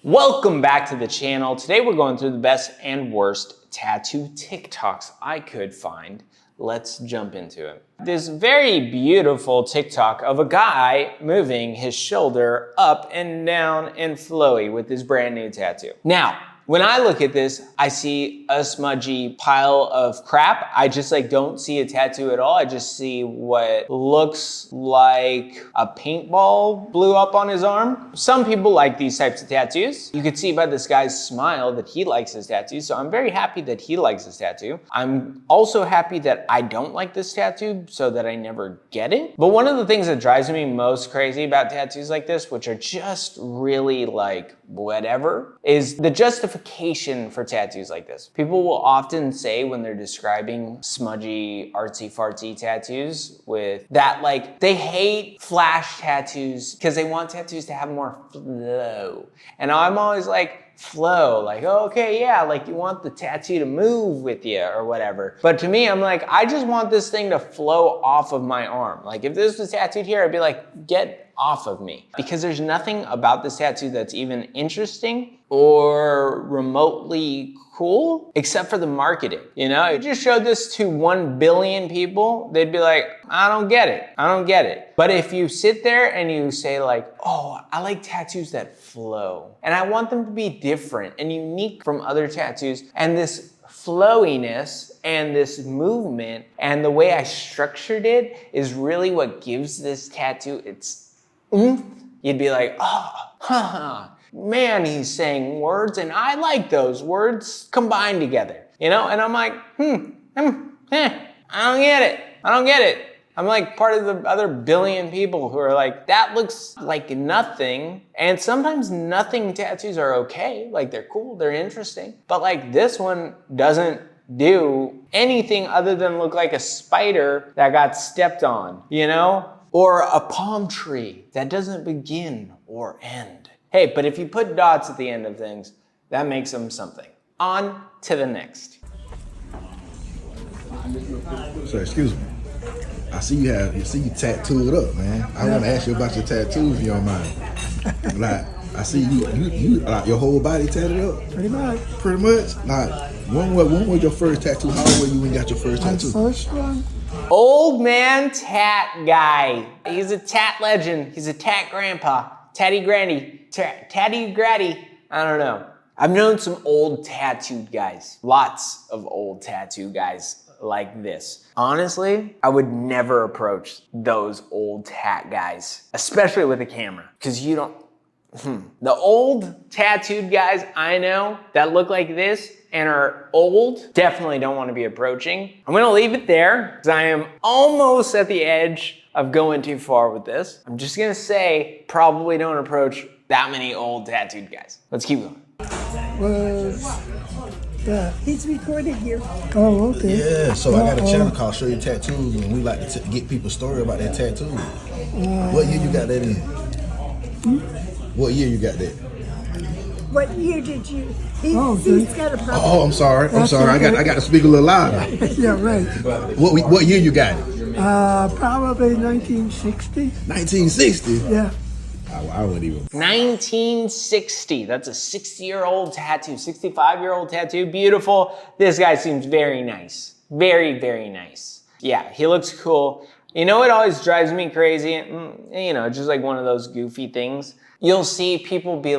Welcome back to the channel. Today we're going through the best and worst tattoo TikToks I could find. Let's jump into it. This very beautiful TikTok of a guy moving his shoulder up and down and flowy with his brand new tattoo. Now, when I look at this, I see a smudgy pile of crap. I just don't see a tattoo at all. I just see what looks like a paintball blew up on his arm. Some people like these types of tattoos. You could see by this guy's smile that he likes his tattoo. So I'm very happy that he likes his tattoo. I'm also happy that I don't like this tattoo so that I never get it. But one of the things that drives me most crazy about tattoos like this, which are just really whatever, is the justification for tattoos like this. People will often say when they're describing smudgy, artsy-fartsy tattoos with that, they hate flash tattoos because they want tattoos to have more flow. And I'm always flow, oh, okay, yeah, you want the tattoo to move with you or whatever. But to me, I'm I just want this thing to flow off of my arm. If this was tattooed here, I'd be get off of me. Because there's nothing about this tattoo that's even interesting or remotely cool, except for the marketing. You know, if you just showed this to 1 billion people, they'd be like, I don't get it, I don't get it. But if you sit there and you say oh, I like tattoos that flow, and I want them to be different and unique from other tattoos, and this flowiness and this movement and the way I structured it is really what gives this tattoo its oomph, you'd be man, he's saying words and I like those words combined together, you know? And I'm I don't get it. I don't get it. I'm part of the other billion people who are that looks like nothing. And sometimes nothing tattoos are okay. They're cool, they're interesting. But this one doesn't do anything other than look like a spider that got stepped on, you know? Or a palm tree that doesn't begin or end. Hey, but if you put dots at the end of things, that makes them something. On to the next. So excuse me. I see you tattooed up, man. I want to ask you about your tattoos if you don't mind. I see you your whole body tatted up. Pretty much. Pretty much. When was your first tattoo? How old were you when you got your first tattoo? My first one. Old man tat guy. He's a tat legend. He's a tat grandpa. Tatty granny. Tatty gratty. I don't know. I've known some old tattooed guys. Lots of old tattoo guys like this. Honestly, I would never approach those old tat guys, especially with a camera, because you don't. The old tattooed guys I know that look like this and are old, definitely don't want to be approaching. I'm gonna leave it there because I am almost at the edge of going too far with this. I'm just gonna say, probably don't approach that many old tattooed guys. Let's keep going. Yeah, he's recording here. Oh, okay. Yeah, so I got a channel called Show Your Tattoos, and we like to get people's story about their tattoos. What year you got that in? What year you got that? What year did you? He's got a problem. Oh, I'm sorry. Okay. I got to speak a little louder. Yeah, right. What year you got it? Probably 1960. 1960? Yeah. I wouldn't even. 1960. That's a 60-year-old tattoo, 65-year-old tattoo. Beautiful. This guy seems very nice. Very, very nice. Yeah, he looks cool. You know what always drives me crazy? You know, just one of those goofy things. You'll see people be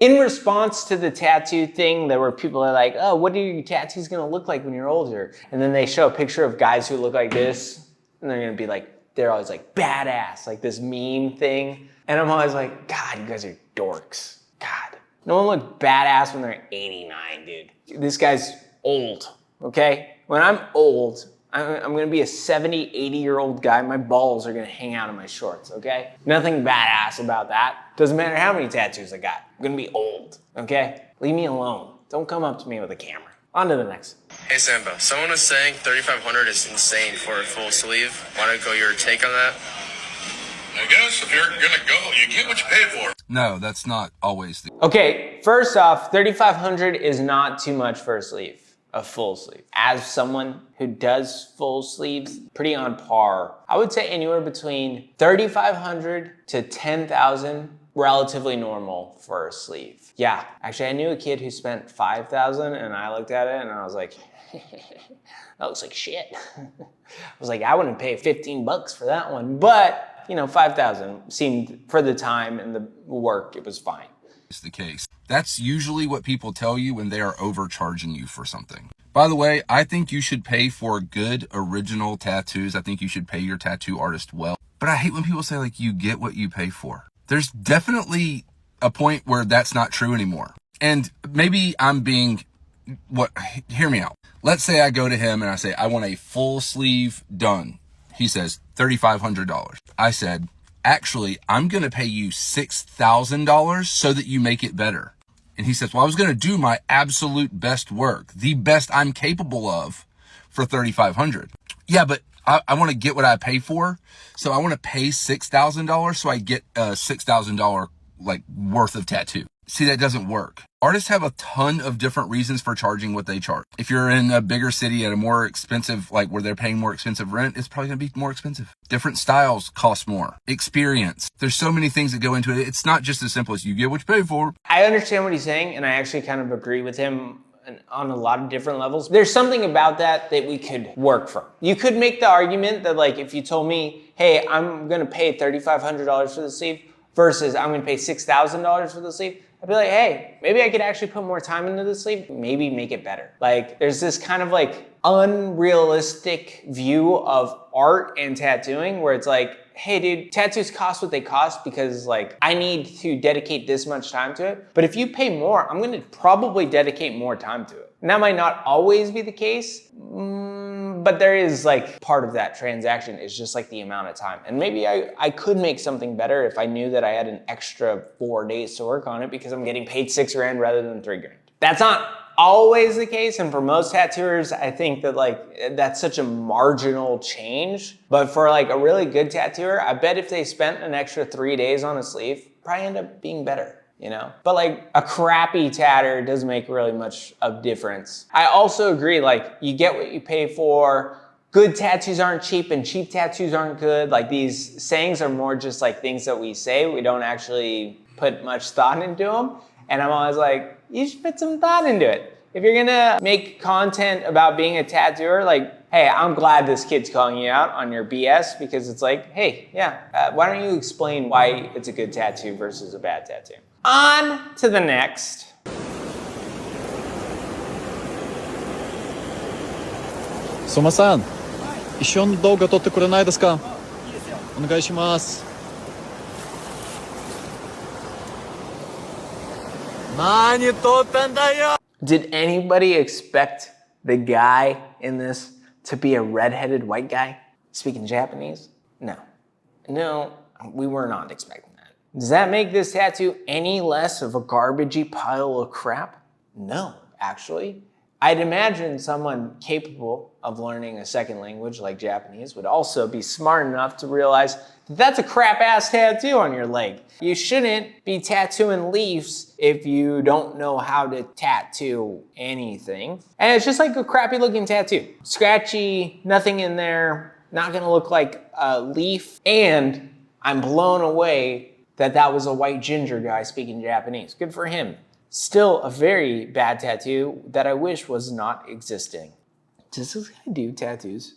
in response to the tattoo thing, where people are oh, what are your tattoos gonna look like when you're older? And then they show a picture of guys who look like this, and they're gonna be they're always badass, this meme thing. And I'm always God, you guys are dorks. God, no one looks badass when they're 89, dude. This guy's old, okay? When I'm old, I'm gonna be a 70, 80-year-old guy. My balls are gonna hang out of my shorts, okay? Nothing badass about that. Doesn't matter how many tattoos I got. I'm gonna be old, okay? Leave me alone. Don't come up to me with a camera. On to the next. Hey Samba, someone was saying 3,500 is insane for a full sleeve. Want to go your take on that? I guess if you're gonna go, you get what you pay for. No, that's not always the. Okay, first off, 3,500 is not too much for a sleeve, a full sleeve. As someone who does full sleeves, pretty on par. I would say anywhere between 3,500 to 10,000 relatively normal for a sleeve. Yeah, actually I knew a kid who spent $5,000 and I looked at it and I was like, that looks like shit. I was like, I wouldn't pay $15 for that one, but you know, 5,000 seemed, for the time and the work, it was fine. It's the case. That's usually what people tell you when they are overcharging you for something. By the way, I think you should pay for good original tattoos. I think you should pay your tattoo artist well. But I hate when people say like, you get what you pay for. There's definitely a point where that's not true anymore. And maybe I'm being, hear me out. Let's say I go to him and I say, I want a full sleeve done. He says, $3,500. I said, actually, I'm going to pay you $6,000 so that you make it better. And he says, well, I was going to do my absolute best work, the best I'm capable of for $3,500. Yeah, but I want to get what I pay for. So I want to pay $6,000 so I get a $6,000 like worth of tattoo. See, that doesn't work. Artists have a ton of different reasons for charging what they charge. If you're in a bigger city at a more expensive, like where they're paying more expensive rent, it's probably going to be more expensive. Different styles cost more. Experience. There's so many things that go into it. It's not just as simple as you get what you pay for. I understand what he's saying, and I actually kind of agree with him on a lot of different levels. There's something about that we could work from. You could make the argument that like, if you told me, hey, I'm going to pay $3,500 for the sleeve versus I'm going to pay $6,000 for the sleeve, I'd be like, hey, maybe I could actually put more time into the sleeve, maybe make it better. Like there's this kind of like unrealistic view of art and tattooing where it's like, hey dude, tattoos cost what they cost because like I need to dedicate this much time to it. But if you pay more, I'm gonna probably dedicate more time to it. And that might not always be the case, but there is like part of that transaction is just like the amount of time. And maybe I could make something better if I knew that I had an extra 4 days to work on it because I'm getting paid $6,000 rather than $3,000. That's not always the case, and for most tattooers, I think that like that's such a marginal change. But for like a really good tattooer, I bet if they spent an extra 3 days on a sleeve, probably end up being better, you know? But like a crappy tatter doesn't make really much of difference. I also agree, like you get what you pay for. Good tattoos aren't cheap and cheap tattoos aren't good. Like these sayings are more just like things that we say. We don't actually put much thought into them. And I'm always like, you should put some thought into it. If you're gonna make content about being a tattooer, like, hey, I'm glad this kid's calling you out on your BS because it's like, hey, yeah, why don't you explain why it's a good tattoo versus a bad tattoo? On to the next. 相馬さん、一緒に動画撮ってくれないですか？お願いします。何撮ったんだよ。 Did anybody expect the guy in this to be a redheaded white guy speaking Japanese? No. No, we were not expecting that. Does that make this tattoo any less of a garbagey pile of crap? No, actually. I'd imagine someone capable of learning a second language like Japanese would also be smart enough to realize that that's a crap-ass tattoo on your leg. You shouldn't be tattooing leaves if you don't know how to tattoo anything. And it's just like a crappy looking tattoo. Scratchy, nothing in there, not gonna look like a leaf. And I'm blown away that that was a white ginger guy speaking Japanese. Good for him. Still a very bad tattoo that I wish was not existing. Does this guy do tattoos?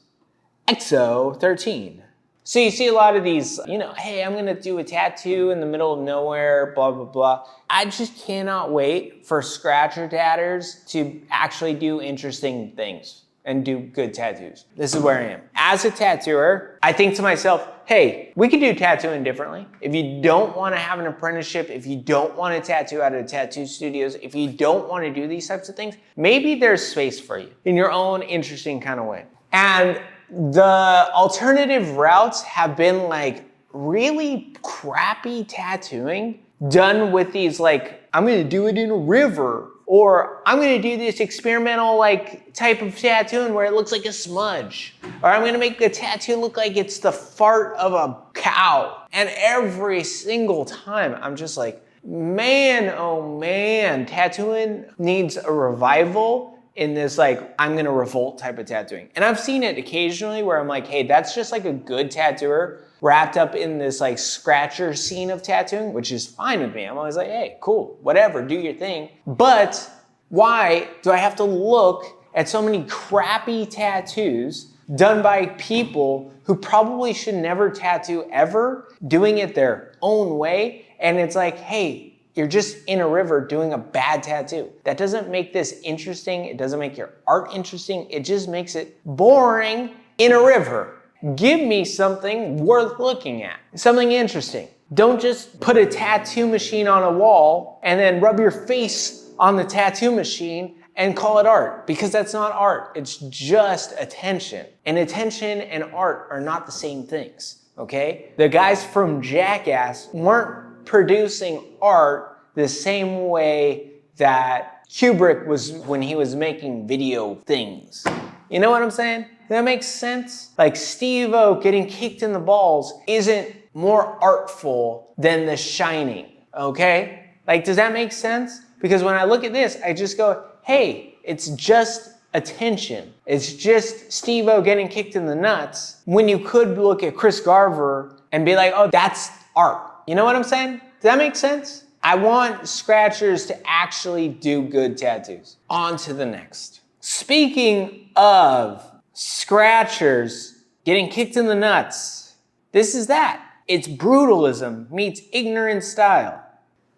EXO13. So you see a lot of these, you know, hey, I'm gonna do a tattoo in the middle of nowhere, blah, blah, blah. I just cannot wait for scratcher tatters to actually do interesting things and do good tattoos. This is where I am. As a tattooer, I think to myself, hey, we can do tattooing differently. If you don't want to have an apprenticeship, if you don't want to tattoo out of tattoo studios, if you don't want to do these types of things, maybe there's space for you in your own interesting kind of way. And the alternative routes have been like really crappy tattooing done with these like, I'm gonna do it in a river, or I'm gonna do this experimental like type of tattooing where it looks like a smudge, or I'm gonna make the tattoo look like it's the fart of a cow. And every single time I'm just like, man, oh man, tattooing needs a revival in this like, I'm gonna revolt type of tattooing. And I've seen it occasionally where I'm like, hey, that's just like a good tattooer wrapped up in this like scratcher scene of tattooing, which is fine with me. I'm always like, hey, cool, whatever, do your thing. But why do I have to look at so many crappy tattoos done by people who probably should never tattoo ever, doing it their own way? And it's like, hey, you're just in a river doing a bad tattoo. That doesn't make this interesting. It doesn't make your art interesting. It just makes it boring in a river. Give me something worth looking at, something interesting. Don't just put a tattoo machine on a wall and then rub your face on the tattoo machine and call it art, because that's not art. It's just attention. And attention and art are not the same things, okay? The guys from Jackass weren't producing art the same way that Kubrick was when he was making video things. You know what I'm saying? Does that make sense? Like Steve-O getting kicked in the balls isn't more artful than The Shining, okay? Like, does that make sense? Because when I look at this, I just go, hey, it's just attention. It's just Steve-O getting kicked in the nuts, when you could look at Chris Garver and be like, oh, that's art. You know what I'm saying? Does that make sense? I want scratchers to actually do good tattoos. On to the next. Speaking of scratchers getting kicked in the nuts, this is that. It's brutalism meets ignorant style.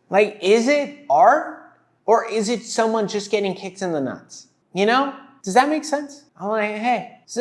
Like, is it art or is it someone just getting kicked in the nuts? You know? Does that make sense? I'm like, hey, this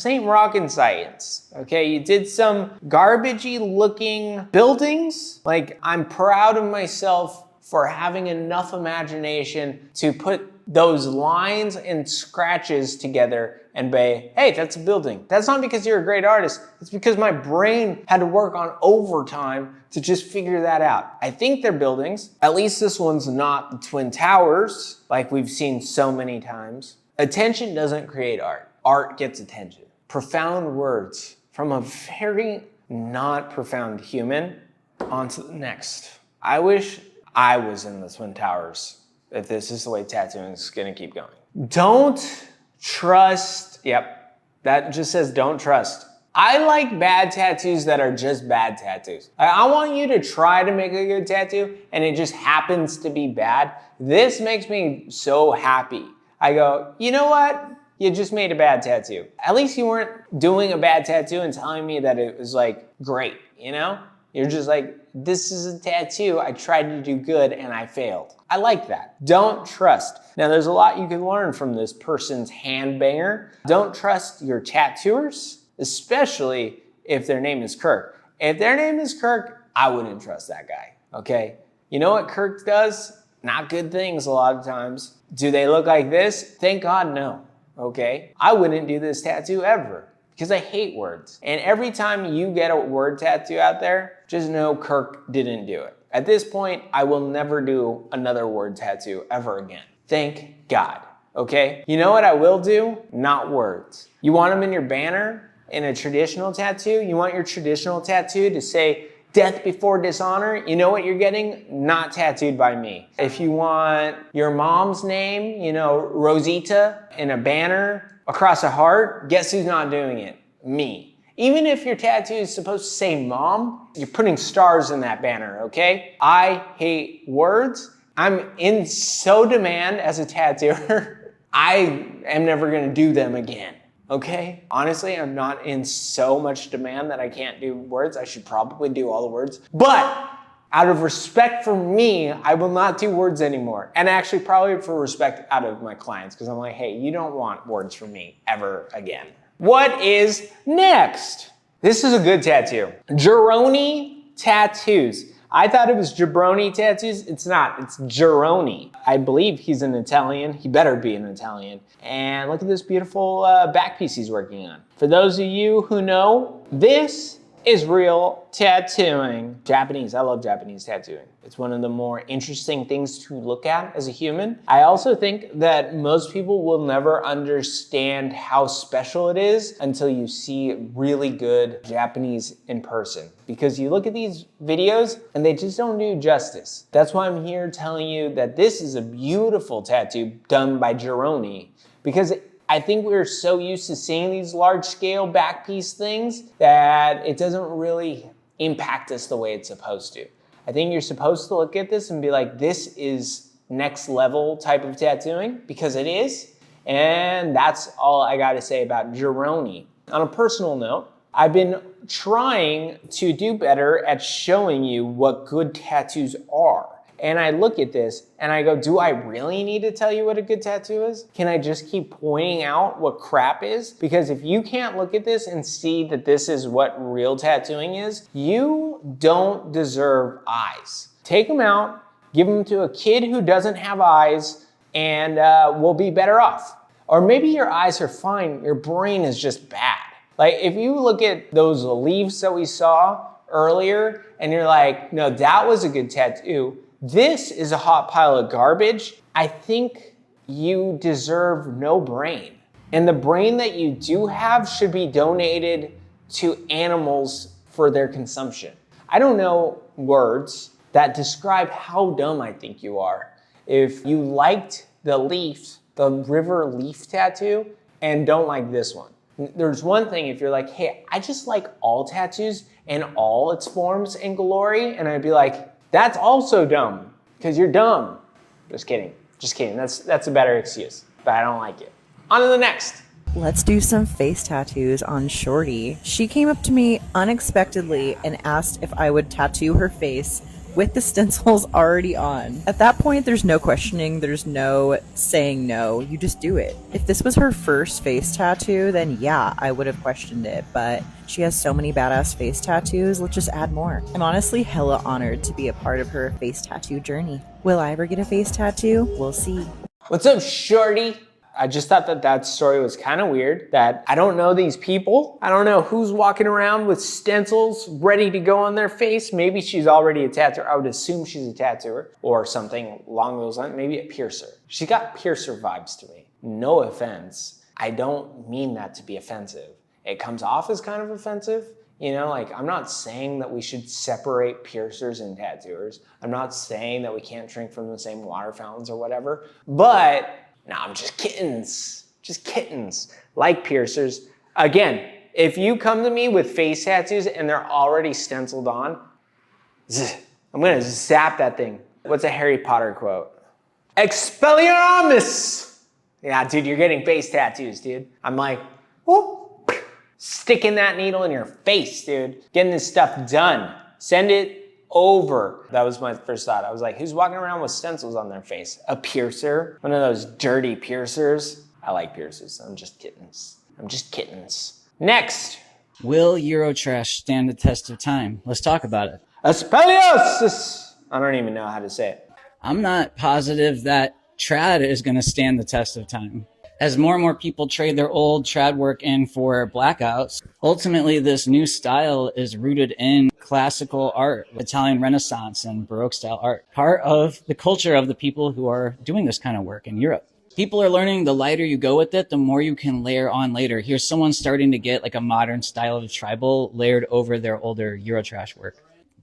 ain't rocket science, okay? You did some garbagey looking buildings. Like, I'm proud of myself for having enough imagination to put those lines and scratches together and be, hey, that's a building. That's not because you're a great artist. It's because my brain had to work on overtime to just figure that out. I think they're buildings. At least this one's not the Twin Towers, like we've seen so many times. Attention doesn't create art. Art gets attention. Profound words from a very not profound human. On to the next. I wish I was in the Twin Towers if this is the way tattooing is gonna keep going. Don't trust, yep, that just says don't trust. I like bad tattoos that are just bad tattoos. I want you to try to make a good tattoo and it just happens to be bad. This makes me so happy. I go, you know what? You just made a bad tattoo. At least you weren't doing a bad tattoo and telling me that it was like great, you know? You're just like, this is a tattoo, I tried to do good and I failed. I like that. Don't trust. Now there's a lot you can learn from this person's handbanger. Don't trust your tattooers, especially if their name is Kirk. If their name is Kirk, I wouldn't trust that guy, okay? You know what Kirk does? Not good things a lot of times. Do they look like this? Thank God, no, okay? I wouldn't do this tattoo ever because I hate words. And every time you get a word tattoo out there, just know Kirk didn't do it. At this point, I will never do another word tattoo ever again. Thank God, okay? You know what I will do? Not words. You want them in your banner in a traditional tattoo? You want your traditional tattoo to say, death before dishonor? You know what you're getting? Not tattooed by me. If you want your mom's name, you know, Rosita, in a banner across a heart, guess who's not doing it? Me. Even if your tattoo is supposed to say mom, you're putting stars in that banner, okay? I hate words. I'm in so demand as a tattooer. I am never gonna do them again, okay? Honestly, I'm not in so much demand that I can't do words. I should probably do all the words. But out of respect for me, I will not do words anymore. And actually probably for respect out of my clients, because I'm like, hey, you don't want words from me ever again. What is next? This is a good tattoo. Jabroni tattoos. I thought it was jabroni tattoos. It's not, it's Gironi. I believe he's an Italian. He better be an Italian. And look at this beautiful back piece he's working on. For those of you who know, this is real tattooing. Japanese, I love Japanese tattooing. It's one of the more interesting things to look at as a human. I also think that most people will never understand how special it is until you see really good Japanese in person. Because you look at these videos and they just don't do justice. That's why I'm here telling you that this is a beautiful tattoo done by Gironi, because I think we're so used to seeing these large scale back piece things that it doesn't really impact us the way it's supposed to. I think you're supposed to look at this and be like, this is next level type of tattooing, because it is. And that's all I got to say about Jeroni. On a personal note, I've been trying to do better at showing you what good tattoos are. And I look at this and I go, do I really need to tell you what a good tattoo is? Can I just keep pointing out what crap is? Because if you can't look at this and see that this is what real tattooing is, you don't deserve eyes. Take them out, give them to a kid who doesn't have eyes, and we'll be better off. Or maybe your eyes are fine, your brain is just bad. Like if you look at those leaves that we saw earlier and you're like, no, that was a good tattoo. This is a hot pile of garbage. I think you deserve no brain. And the brain that you do have should be donated to animals for their consumption. I don't know words that describe how dumb I think you are. If you liked the leaf, the river leaf tattoo, and don't like this one. There's one thing if you're like, hey, I just like all tattoos in all its forms and glory, and I'd be like, that's also dumb, because you're dumb. Just kidding, just kidding. That's a better excuse, but I don't like it. On to the next. Let's do some face tattoos on Shorty. She came up to me unexpectedly and asked if I would tattoo her face with the stencils already on. At that point, there's no questioning, there's no saying no, you just do it. If this was her first face tattoo, then yeah, I would have questioned it, but she has so many badass face tattoos, let's just add more. I'm honestly hella honored to be a part of her face tattoo journey. Will I ever get a face tattoo? We'll see. What's up, Shorty? I just thought that story was kind of weird, that I don't know these people. I don't know who's walking around with stencils ready to go on their face. Maybe she's already a tattooer. I would assume she's a tattooer or something along those lines, maybe a piercer. She got piercer vibes to me. No offense. I don't mean that to be offensive. It comes off as kind of offensive. You know, like I'm not saying that we should separate piercers and tattooers. I'm not saying that we can't drink from the same water fountains or whatever, but no, I'm just kittens, like piercers. Again, if you come to me with face tattoos and they're already stenciled on, I'm gonna zap that thing. What's a Harry Potter quote? Expelliarmus! Yeah, dude, you're getting face tattoos, dude. I'm like, whoop, sticking that needle in your face, dude. Getting this stuff done. Send it over. That was my first thought. I was like, who's walking around with stencils on their face? A piercer? One of those dirty piercers? I like piercers. I'm just kittens. Next. Will EuroTrash stand the test of time? Let's talk about it. Aspeliosis! I don't even know how to say it. I'm not positive that trad is going to stand the test of time. As more and more people trade their old trad work in for blackouts, ultimately this new style is rooted in classical art, Italian Renaissance and Baroque style art, part of the culture of the people who are doing this kind of work in Europe. People are learning the lighter you go with it, the more you can layer on later. Here's someone starting to get like a modern style of tribal layered over their older EuroTrash work.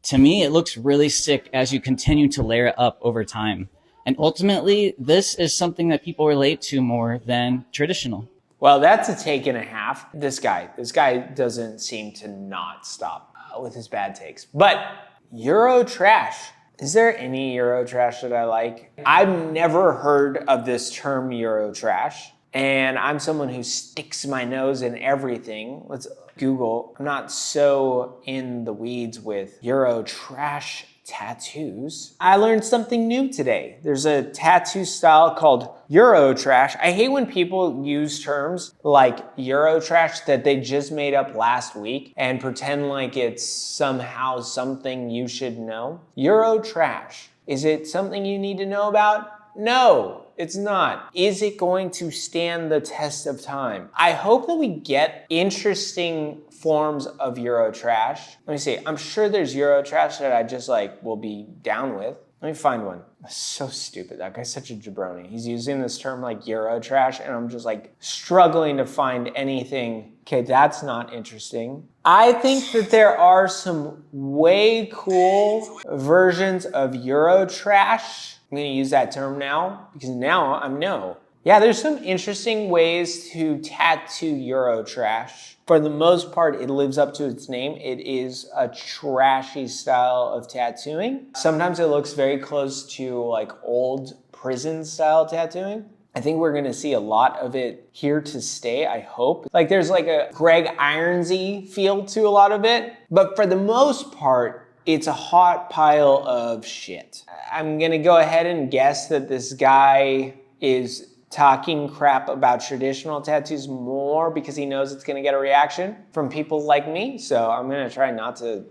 To me, it looks really sick as you continue to layer it up over time. And ultimately, this is something that people relate to more than traditional. Well, that's a take and a half. This guy doesn't seem to not stop with his bad takes. But EuroTrash. Is there any EuroTrash that I like? I've never heard of this term EuroTrash. And I'm someone who sticks my nose in everything. Let's Google. I'm not so in the weeds with EuroTrash tattoos. I learned something new today. There's a tattoo style called EuroTrash. I hate when people use terms like EuroTrash that they just made up last week and pretend like it's somehow something you should know. EuroTrash. Is it something you need to know about? No, it's not. Is it going to stand the test of time? I hope that we get interesting forms of EuroTrash. Let me see. I'm sure there's EuroTrash that I just will be down with. Let me find one. That's so stupid. That guy's such a jabroni. He's using this term like EuroTrash, and I'm just struggling to find anything. Okay, that's not interesting. I think that there are some way cool versions of EuroTrash. I'm gonna use that term now because now I know. Yeah, there's some interesting ways to tattoo EuroTrash. For the most part, it lives up to its name. It is a trashy style of tattooing. Sometimes it looks very close to like old prison style tattooing. I think we're gonna see a lot of it here to stay, I hope. Like there's like a Greg Ironsy feel to a lot of it, but for the most part, it's a hot pile of shit. I'm gonna go ahead and guess that this guy is talking crap about traditional tattoos more because he knows it's gonna get a reaction from people like me. So I'm gonna try not to,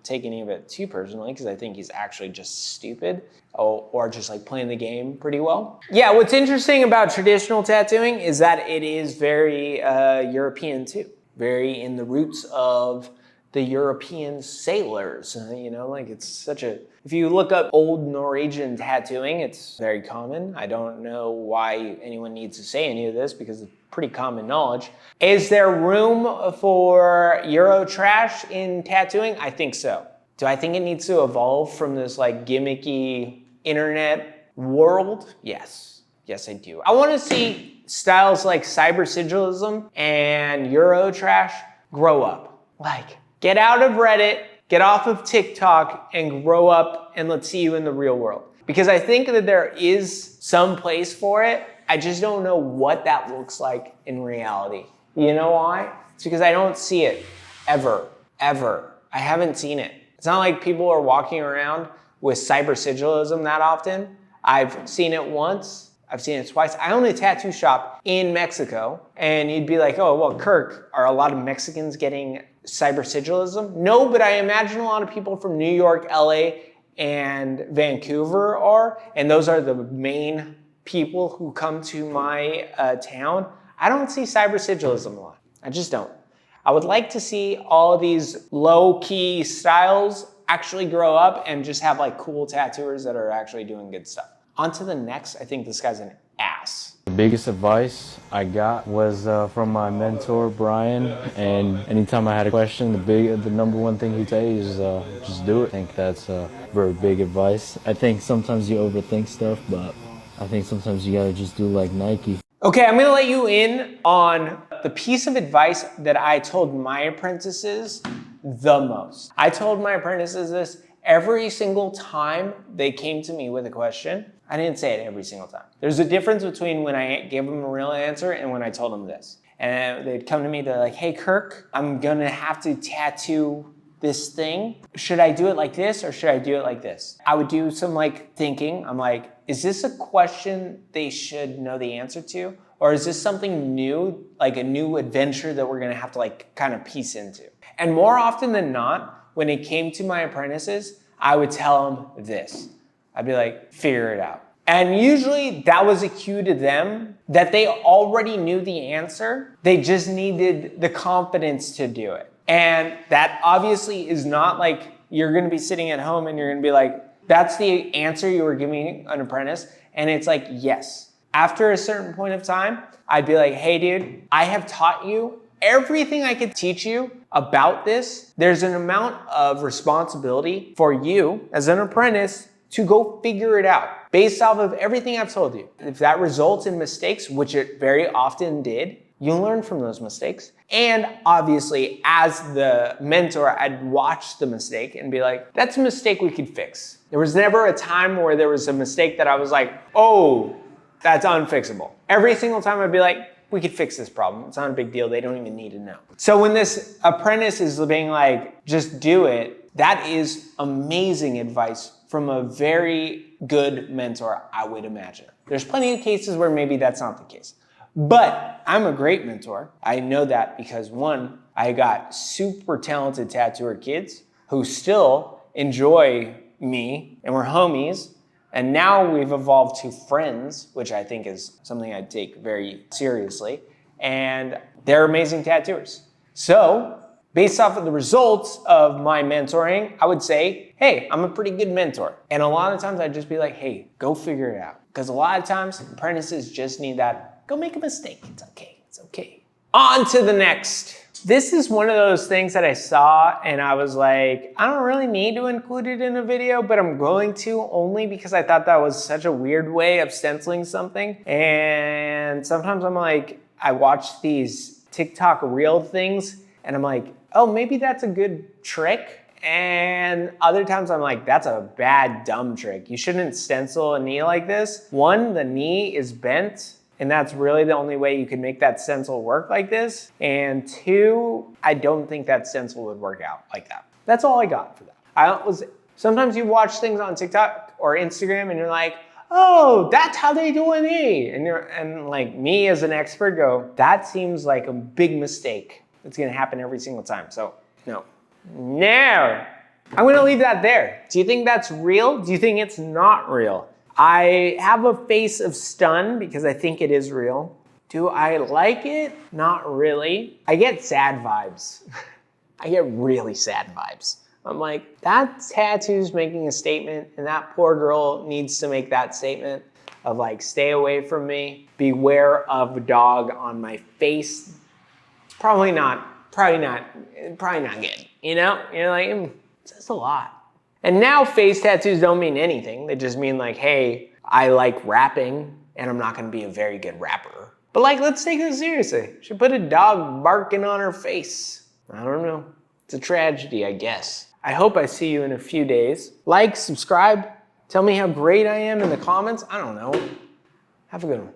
take any of it too personally because I think he's actually just stupid or just like playing the game pretty well. Yeah, what's interesting about traditional tattooing is that it is very European too. Very in the roots of the European sailors, it's such a, if you look up old Norwegian tattooing, it's very common. I don't know why anyone needs to say any of this because it's pretty common knowledge. Is there room for EuroTrash in tattooing? I think so. Do I think it needs to evolve from this like gimmicky internet world? Yes, I do. I wanna see styles like cyber sigillism and EuroTrash grow up. Like, get out of Reddit, get off of TikTok, and grow up, and let's see you in the real world. Because I think that there is some place for it. I just don't know what that looks like in reality. You know why? It's because I don't see it ever. I haven't seen it. It's not like people are walking around with cyber sigillism that often. I've seen it once. I've seen it twice. I own a tattoo shop in Mexico, and you'd be like, oh, well, Kirk, are a lot of Mexicans getting cyber sigillism? No, but I imagine a lot of people from New York, LA, and Vancouver are, and those are the main people who come to my town. I don't see cyber sigillism a lot. I just don't. I would like to see all of these low-key styles actually grow up and just have like cool tattooers that are actually doing good stuff. On to the next. I think this guy's an ass. The biggest advice I got was from my mentor, Brian, and anytime I had a question, the number one thing he'd say is just do it. I think that's very big advice. I think sometimes you overthink stuff, but I think sometimes you gotta just do like Nike. Okay, I'm gonna let you in on the piece of advice that I told my apprentices the most. I told my apprentices this every single time they came to me with a question. I didn't say it every single time. There's a difference between when I gave them a real answer and when I told them this. And they'd come to me, they're like, hey Kirk, I'm gonna have to tattoo this thing. Should I do it like this or should I do it like this? I would do some like thinking. I'm like, is this a question they should know the answer to? Or is this something new, like a new adventure that we're gonna have to like kind of piece into? And more often than not, when it came to my apprentices, I would tell them this. I'd be like, figure it out. And usually that was a cue to them that they already knew the answer. They just needed the confidence to do it. And that obviously is not like you're gonna be sitting at home and you're gonna be like, that's the answer you were giving an apprentice. And it's like, yes. After a certain point of time, I'd be like, hey dude, I have taught you everything I could teach you about this. There's an amount of responsibility for you as an apprentice to go figure it out based off of everything I've told you. If that results in mistakes, which it very often did, you'll learn from those mistakes. And obviously, as the mentor, I'd watch the mistake and be like, that's a mistake we could fix. There was never a time where there was a mistake that I was like, oh, that's unfixable. Every single time I'd be like, we could fix this problem. It's not a big deal. They don't even need to know. So when this apprentice is being like, just do it, that is amazing advice from a very good mentor, I would imagine. There's plenty of cases where maybe that's not the case. But I'm a great mentor. I know that because one, I got super talented tattooer kids who still enjoy me and we're homies. And now we've evolved to friends, which I think is something I take very seriously. And they're amazing tattooers. So based off of the results of my mentoring, I would say, hey, I'm a pretty good mentor. And a lot of times I'd just be like, hey, go figure it out. Because a lot of times apprentices just need that, go make a mistake. It's okay, it's okay. On to the next. This is one of those things that I saw and I was like, I don't really need to include it in a video, but I'm going to only because I thought that was such a weird way of stenciling something. And sometimes I'm like, I watch these TikTok reel things and I'm like, oh, maybe that's a good trick. And other times I'm like, that's a bad, dumb trick. You shouldn't stencil a knee like this. One, the knee is bent, and that's really the only way you can make that stencil work like this. And two, I don't think that stencil would work out like that. That's all I got for that. Sometimes you watch things on TikTok or Instagram and you're like, oh, that's how they do a knee. And like me as an expert go, that seems like a big mistake. It's gonna happen every single time. So no. No. I'm gonna leave that there. Do you think that's real? Do you think it's not real? I have a face of stun because I think it is real. Do I like it? Not really. I get sad vibes. I get really sad vibes. I'm like, that tattoo's making a statement and that poor girl needs to make that statement of like, stay away from me, beware of a dog on my face. Probably not good, you know? You're like, that's a lot. And now face tattoos don't mean anything. They just mean like, hey, I like rapping and I'm not gonna be a very good rapper. But like, let's take this seriously. She put a dog barking on her face. I don't know. It's a tragedy, I guess. I hope I see you in a few days. Like, subscribe, tell me how great I am in the comments. I don't know. Have a good one.